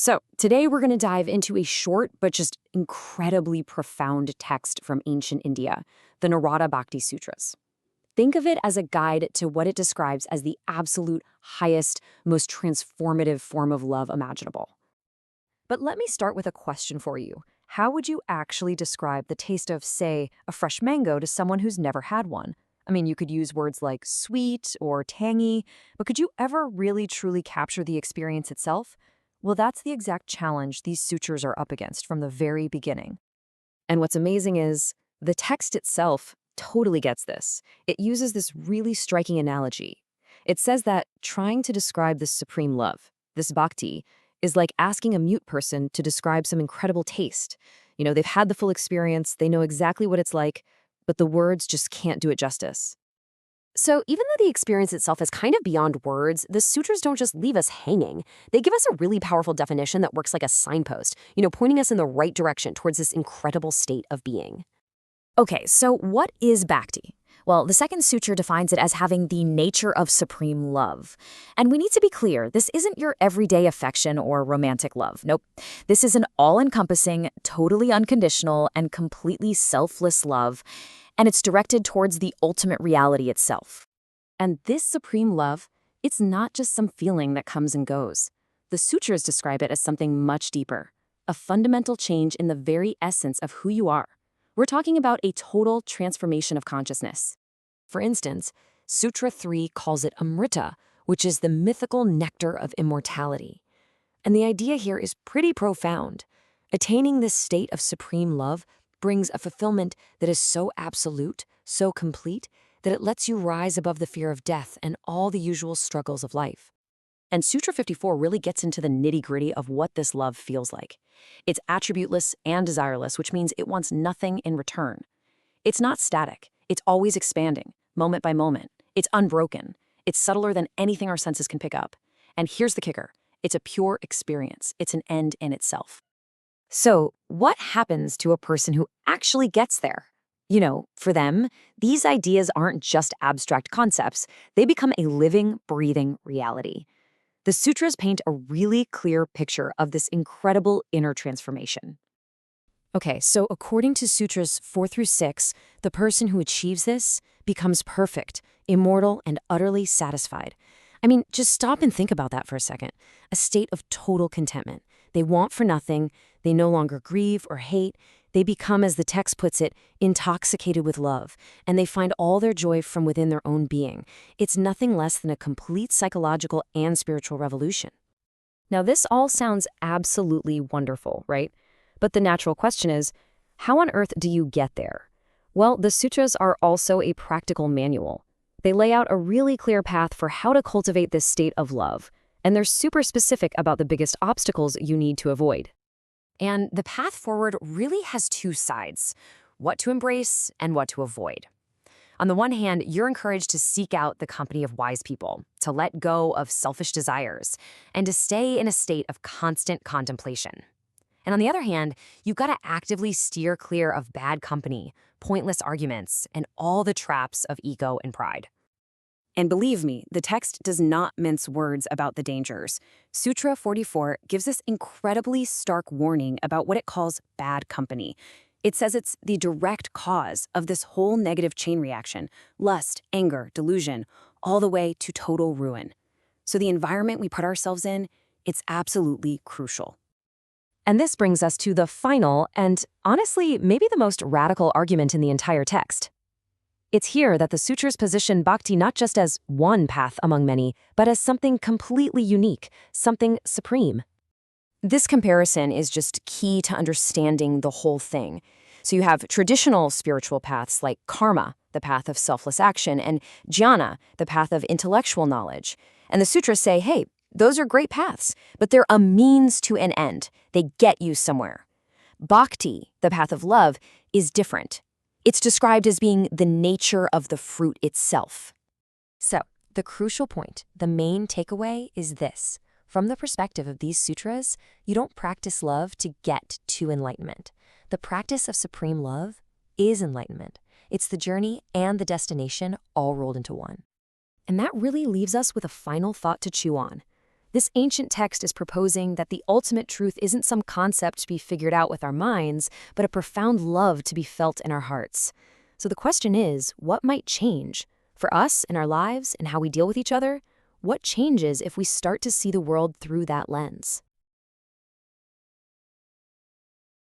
So, today we're going to dive into a short but just incredibly profound text from ancient India, the Narada Bhakti Sutras. Think of it as a guide to what it describes as the absolute highest, most transformative form of love imaginable. But let me start with a question for you. How would you actually describe the taste of, say, a fresh mango to someone who's never had one? I mean, you could use words like sweet or tangy, but could you ever really truly capture the experience itself? Well, that's the exact challenge these sutras are up against from the very beginning. And what's amazing is the text itself totally gets this. It uses this really striking analogy. It says that trying to describe this supreme love, this bhakti, is like asking a mute person to describe some incredible taste. They've had the full experience, they know exactly what it's like, but the words just can't do it justice. So even though the experience itself is kind of beyond words, the sutras don't just leave us hanging. They give us a really powerful definition that works like a signpost, pointing us in the right direction towards this incredible state of being. Okay, so what is bhakti? Well, the second sutra defines it as having the nature of supreme love. And we need to be clear, this isn't your everyday affection or romantic love. Nope. This is an all-encompassing, totally unconditional, and completely selfless love, and it's directed towards the ultimate reality itself. And this supreme love, it's not just some feeling that comes and goes. The sutras describe it as something much deeper, a fundamental change in the very essence of who you are. We're talking about a total transformation of consciousness. For instance, Sutra 3 calls it Amrita, which is the mythical nectar of immortality. And the idea here is pretty profound. Attaining this state of supreme love brings a fulfillment that is so absolute, so complete, that it lets you rise above the fear of death and all the usual struggles of life. And Sutra 54 really gets into the nitty-gritty of what this love feels like. It's attributeless and desireless, which means it wants nothing in return. It's not static. It's always expanding, moment by moment. It's unbroken. It's subtler than anything our senses can pick up. And here's the kicker. It's a pure experience. It's an end in itself. So what happens to a person who actually gets there? For them, these ideas aren't just abstract concepts. They become a living, breathing reality. The sutras paint a really clear picture of this incredible inner transformation. Okay, so according to Sutras 4 through 6, the person who achieves this becomes perfect, immortal, and utterly satisfied. I mean, just stop and think about that for a second. A state of total contentment. They want for nothing. They no longer grieve or hate. They become, as the text puts it, intoxicated with love, and they find all their joy from within their own being. It's nothing less than a complete psychological and spiritual revolution. Now, this all sounds absolutely wonderful, right? But the natural question is, how on earth do you get there? Well, the sutras are also a practical manual. They lay out a really clear path for how to cultivate this state of love, and they're super specific about the biggest obstacles you need to avoid. And the path forward really has two sides, what to embrace and what to avoid. On the one hand, you're encouraged to seek out the company of wise people, to let go of selfish desires, and to stay in a state of constant contemplation. And on the other hand, you've got to actively steer clear of bad company, pointless arguments, and all the traps of ego and pride. And believe me, the text does not mince words about the dangers. Sutra 44 gives this incredibly stark warning about what it calls bad company. It says it's the direct cause of this whole negative chain reaction, lust, anger, delusion, all the way to total ruin. So the environment we put ourselves in, it's absolutely crucial. And this brings us to the final and, honestly, maybe the most radical argument in the entire text. It's here that the sutras position bhakti not just as one path among many, but as something completely unique, something supreme. This comparison is just key to understanding the whole thing. So you have traditional spiritual paths like karma, the path of selfless action, and jnana, the path of intellectual knowledge. And the sutras say, hey, those are great paths, but they're a means to an end. They get you somewhere. Bhakti, the path of love, is different. It's described as being the nature of the fruit itself. So, the crucial point, the main takeaway is this. From the perspective of these sutras, you don't practice love to get to enlightenment. The practice of supreme love is enlightenment. It's the journey and the destination all rolled into one. And that really leaves us with a final thought to chew on. This ancient text is proposing that the ultimate truth isn't some concept to be figured out with our minds, but a profound love to be felt in our hearts. So the question is, what might change? For us, in our lives, and how we deal with each other? What changes if we start to see the world through that lens?